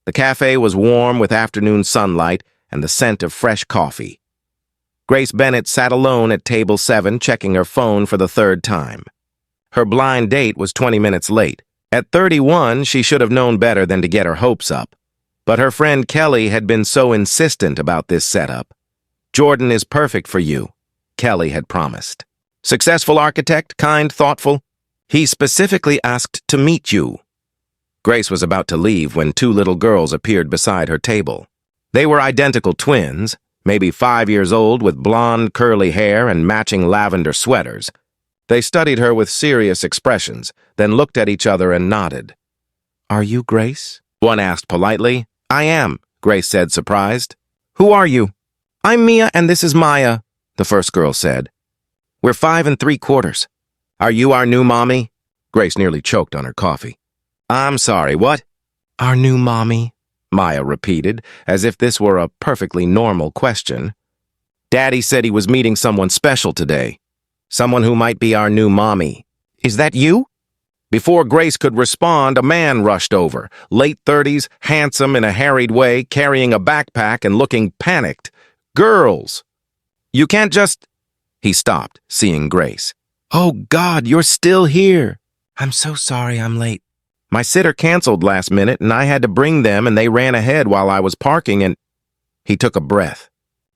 The cafe was warm with afternoon sunlight and the scent of fresh coffee. Grace Bennett sat alone at table 7, checking her phone for the third time. Her blind date was 20 minutes late. At 31, she should have known better than to get her hopes up. But her friend Kelly had been so insistent about this setup. Jordan is perfect for you, Kelly had promised. Successful architect, kind, thoughtful. He specifically asked to meet you. Grace was about to leave when 2 little girls appeared beside her table. They were identical twins, maybe 5 years old, with blonde, curly hair and matching lavender sweaters. They studied her with serious expressions, then looked at each other and nodded. "Are you Grace?" one asked politely. "I am," Grace said, surprised. "Who are you?" "I'm Mia and this is Maya," the first girl said. "We're 5 3/4. Are you our new mommy?" Grace nearly choked on her coffee. "I'm sorry, what?" "Our new mommy," Maya repeated, as if this were a perfectly normal question. "Daddy said he was meeting someone special today. Someone who might be our new mommy. Is that you?" Before Grace could respond, a man rushed over, late 30s, handsome in a harried way, carrying a backpack and looking panicked. "Girls! You can't just—" He stopped, seeing Grace. "Oh, God, you're still here. I'm so sorry I'm late. My sitter canceled last minute, and I had to bring them, and they ran ahead while I was parking, and—" He took a breath.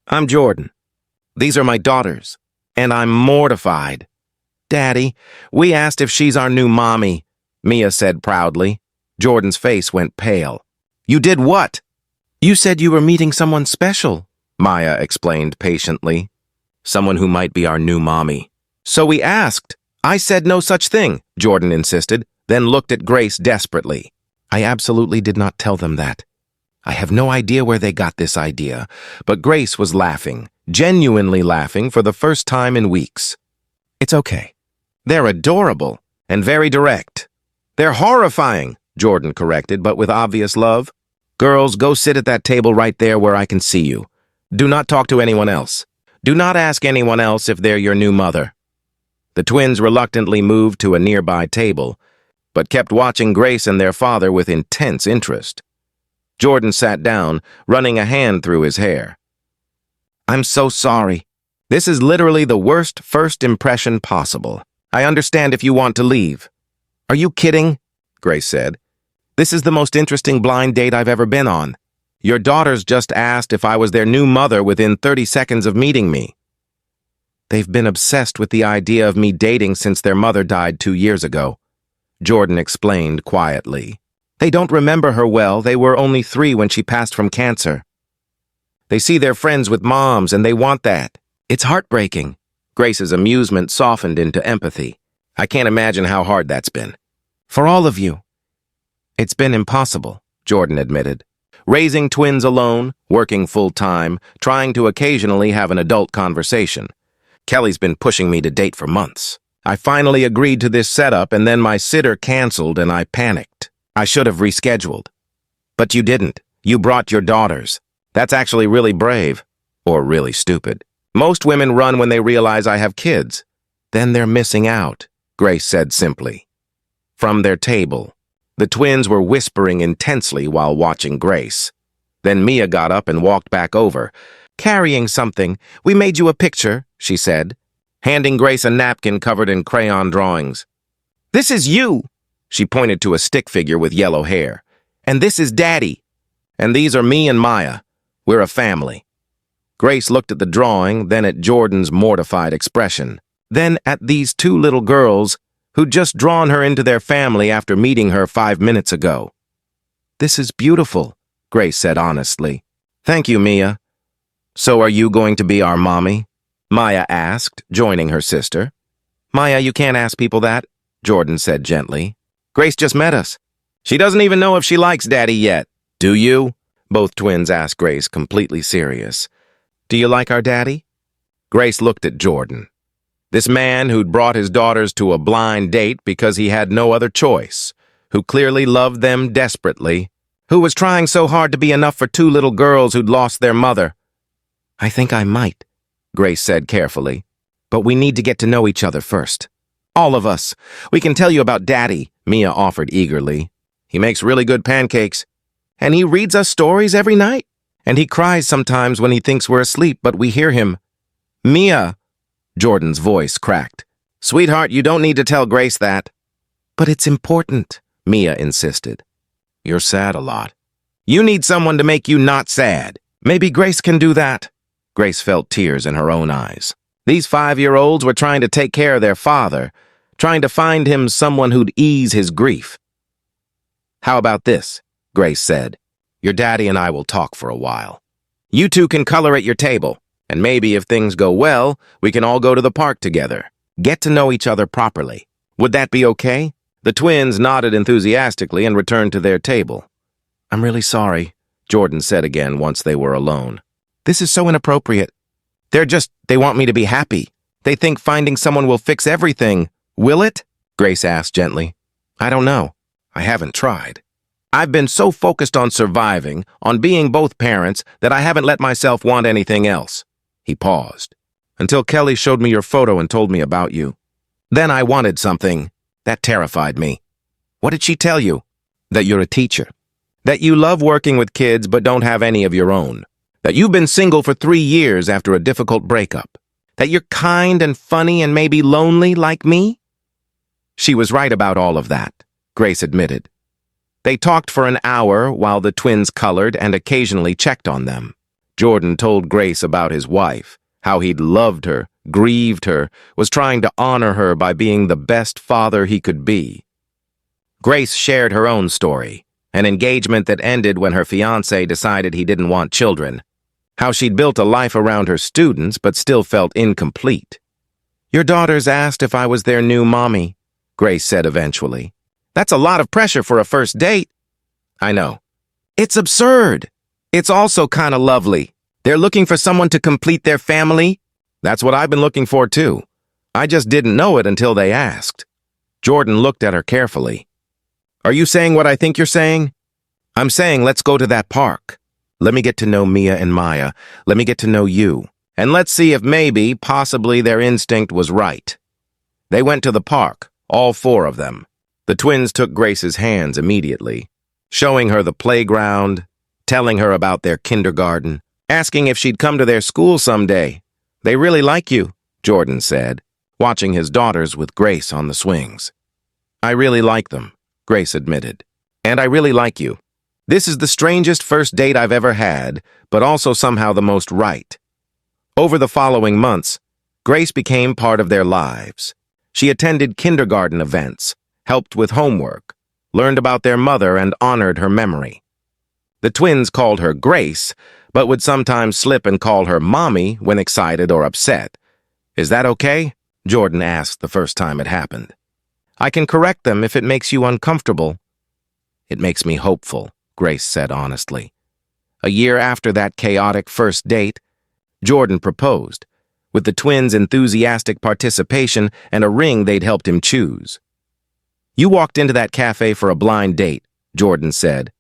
"I'm Jordan. These are my daughters, and I'm mortified." "Daddy, we asked if she's our new mommy," Mia said proudly. Jordan's face went pale. "You did what?" "You said you were meeting someone special," Maya explained patiently. "Someone who might be our new mommy." "So we asked." "I said no such thing," Jordan insisted, then looked at Grace desperately. "I absolutely did not tell them that. I have no idea where they got this idea," but Grace was laughing, genuinely laughing for the first time in weeks. "It's okay. They're adorable and very direct." "They're horrifying," Jordan corrected, but with obvious love. "Girls, go sit at that table right there where I can see you. Do not talk to anyone else. Do not ask anyone else if they're your new mother." The twins reluctantly moved to a nearby table, but kept watching Grace and their father with intense interest. Jordan sat down, running a hand through his hair. "I'm so sorry. This is literally the worst first impression possible. I understand if you want to leave." "Are you kidding?" Grace said. "This is the most interesting blind date I've ever been on. Your daughters just asked if I was their new mother within 30 seconds of meeting me. They've been obsessed with the idea of me dating since their mother died 2 years ago," Jordan explained quietly. "They don't remember her well. They were only 3 when she passed from cancer. They see their friends with moms and they want that. It's heartbreaking." Grace's amusement softened into empathy. "I can't imagine how hard that's been. For all of you." "It's been impossible," Jordan admitted. "Raising twins alone, working full-time, trying to occasionally have an adult conversation. Kelly's been pushing me to date for months. I finally agreed to this setup and then my sitter canceled and I panicked. I should have rescheduled. But you didn't. You brought your daughters. That's actually really brave. Or really stupid. Most women run when they realize I have kids. Then they're missing out," Grace said simply. From their table, the twins were whispering intensely while watching Grace. Then Mia got up and walked back over, carrying something. "We made you a picture," she said, handing Grace a napkin covered in crayon drawings. "This is you," she pointed to a stick figure with yellow hair. "And this is Daddy. And these are me and Maya. We're a family." Grace looked at the drawing, then at Jordan's mortified expression, then at these 2 little girls who'd just drawn her into their family after meeting her 5 minutes ago. "This is beautiful," Grace said honestly. "Thank you, Mia." "So are you going to be our mommy?" Maya asked, joining her sister. "Maya, you can't ask people that," Jordan said gently. "Grace just met us. She doesn't even know if she likes Daddy yet." "Do you?" Both twins asked Grace, completely serious. "Do you like our daddy?" Grace looked at Jordan. This man who'd brought his daughters to a blind date because he had no other choice, who clearly loved them desperately, who was trying so hard to be enough for 2 little girls who'd lost their mother. "I think I might," Grace said carefully. "But we need to get to know each other first. All of us. We can tell you about Daddy," Mia offered eagerly. "He makes really good pancakes. And he reads us stories every night. And he cries sometimes when he thinks we're asleep, but we hear him. Mia, Jordan's voice cracked. Sweetheart, you don't need to tell Grace that. But it's important, Mia insisted. You're sad a lot. You need someone to make you not sad. Maybe Grace can do that. Grace felt tears in her own eyes. These 5-year-olds were trying to take care of their father, trying to find him someone who'd ease his grief. How about this? Grace said. Your daddy and I will talk for a while. You two can color at your table, and maybe if things go well, we can all go to the park together. Get to know each other properly. Would that be okay? The twins nodded enthusiastically and returned to their table. I'm really sorry, Jordan said again once they were alone. This is so inappropriate. They want me to be happy. They think finding someone will fix everything. Will it? Grace asked gently. I don't know. I haven't tried. I've been so focused on surviving, on being both parents, that I haven't let myself want anything else. He paused. Until Kelly showed me your photo and told me about you. Then I wanted something. That terrified me. What did she tell you? That you're a teacher. That you love working with kids but don't have any of your own. That you've been single for 3 years after a difficult breakup. That you're kind and funny and maybe lonely like me? She was right about all of that, Grace admitted. They talked for an hour while the twins colored and occasionally checked on them. Jordan told Grace about his wife, how he'd loved her, grieved her, was trying to honor her by being the best father he could be. Grace shared her own story, an engagement that ended when her fiancé decided he didn't want children, how she'd built a life around her students but still felt incomplete. Your daughters asked if I was their new mommy, Grace said eventually. That's a lot of pressure for a first date. I know. It's absurd. It's also kind of lovely. They're looking for someone to complete their family. That's what I've been looking for too. I just didn't know it until they asked. Jordan looked at her carefully. Are you saying what I think you're saying? I'm saying let's go to that park. Let me get to know Mia and Maya. Let me get to know you. And let's see if maybe, possibly their instinct was right. They went to the park, all 4 of them. The twins took Grace's hands immediately, showing her the playground, telling her about their kindergarten, asking if she'd come to their school someday. They really like you, Jordan said, watching his daughters with Grace on the swings. I really like them, Grace admitted. And I really like you. This is the strangest first date I've ever had, but also somehow the most right. Over the following months, Grace became part of their lives. She attended kindergarten events, helped with homework, learned about their mother, and honored her memory. The twins called her Grace, but would sometimes slip and call her Mommy when excited or upset. Is that okay? Jordan asked the first time it happened. I can correct them if it makes you uncomfortable. It makes me hopeful, Grace said honestly. A year after that chaotic first date, Jordan proposed, with the twins' enthusiastic participation and a ring they'd helped him choose. You walked into that cafe for a blind date, Jordan said,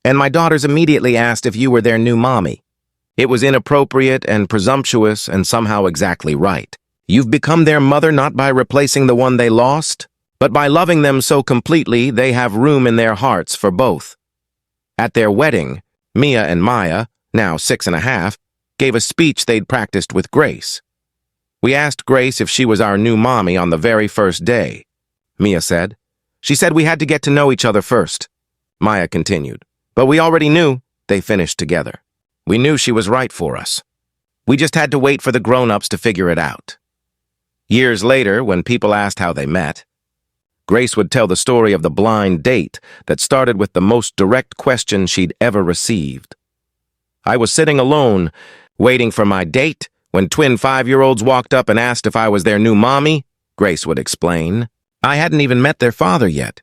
and my daughters immediately asked if you were their new mommy. It was inappropriate and presumptuous and somehow exactly right. You've become their mother not by replacing the one they lost, but by loving them so completely they have room in their hearts for both. At their wedding, Mia and Maya, now 6.5, gave a speech they'd practiced with Grace. We asked Grace if she was our new mommy on the very first day, Mia said. She said we had to get to know each other first. Maya continued. But we already knew, they finished together. We knew she was right for us. We just had to wait for the grown-ups to figure it out. Years later, when people asked how they met, Grace would tell the story of the blind date that started with the most direct question she'd ever received. I was sitting alone, waiting for my date, when twin 5-year-olds walked up and asked if I was their new mommy, Grace would explain. I hadn't even met their father yet.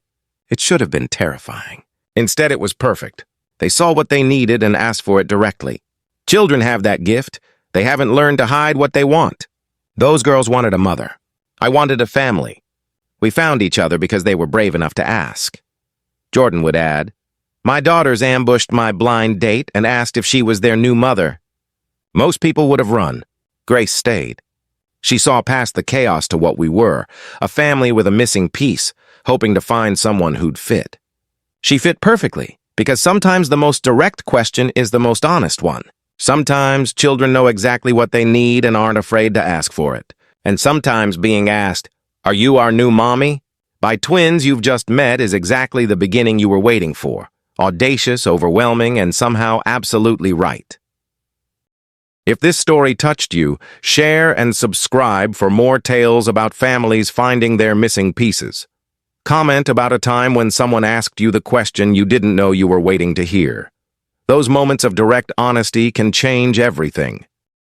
It should have been terrifying. Instead, it was perfect. They saw what they needed and asked for it directly. Children have that gift. They haven't learned to hide what they want. Those girls wanted a mother. I wanted a family. We found each other because they were brave enough to ask. Jordan would add, my daughters ambushed my blind date and asked if she was their new mother. Most people would have run. Grace stayed. She saw past the chaos to what we were, a family with a missing piece, hoping to find someone who'd fit. She fit perfectly. Because sometimes the most direct question is the most honest one. Sometimes children know exactly what they need and aren't afraid to ask for it. And sometimes being asked, "Are you our new mommy?" by twins you've just met is exactly the beginning you were waiting for. Audacious, overwhelming, and somehow absolutely right. If this story touched you, share and subscribe for more tales about families finding their missing pieces. Comment about a time when someone asked you the question you didn't know you were waiting to hear. Those moments of direct honesty can change everything.